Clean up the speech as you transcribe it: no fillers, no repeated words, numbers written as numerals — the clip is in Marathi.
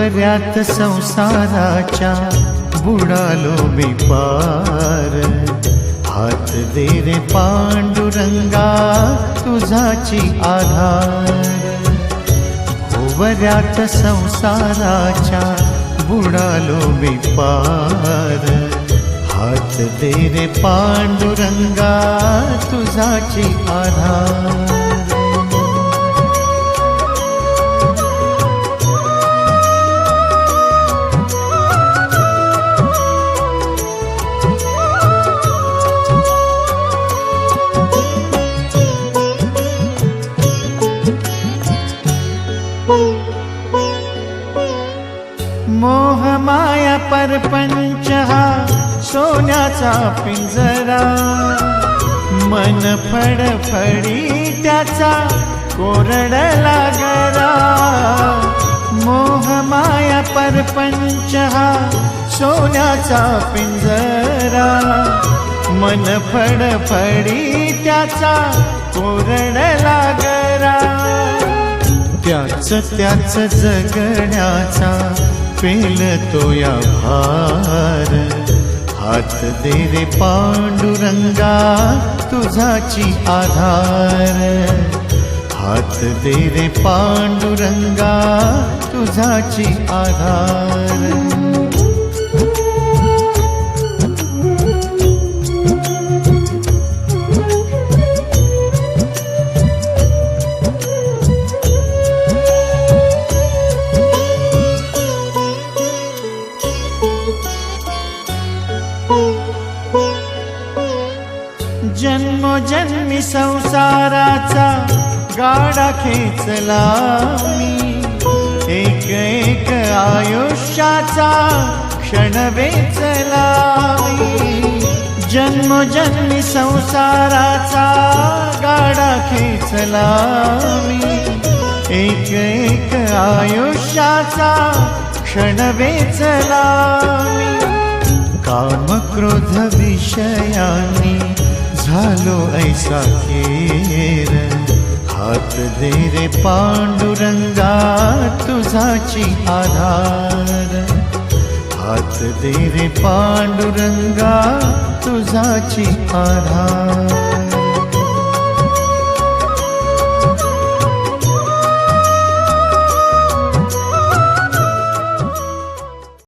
भोवऱ्यात संसाराच्या बुडालो मी पार, हात दे रे पांडुरंगा तुझाची आधार। भोवऱ्यात संसाराच्या बुडालो मी पार, हात दे रे पांडुरंगा तुझाची आधार। मोह माया परपंच हा सोन्याचा पिंजरा, मन फडफडी त्याचा कोरडला गरा। मोह माया परपंच हा सोन्याचा पिंजरा, मन फडफडी त्याचा कोरडला गरा। त्याच जगण्याचा पेलतो या भार, हात दे रे पांडुरंगा तुझाची आधार। हात दे रे पांडुरंगा तुझाची आधार। जन्मोजन्मी संसाराचा गाडा खेचला मी, एक एक आयुष्याचा क्षण वेचला मी। जन्मोजन्मी संसाराचा गाडा खेचला मी, एक एक आयुष्याचा क्षण वेचला मी। काम क्रोध विषयानी झालो ऐसा खेर, हात दे रे पांडुरंगा तुझाची आधार। हात दे रे पांडुरंगा तुझाची आधार।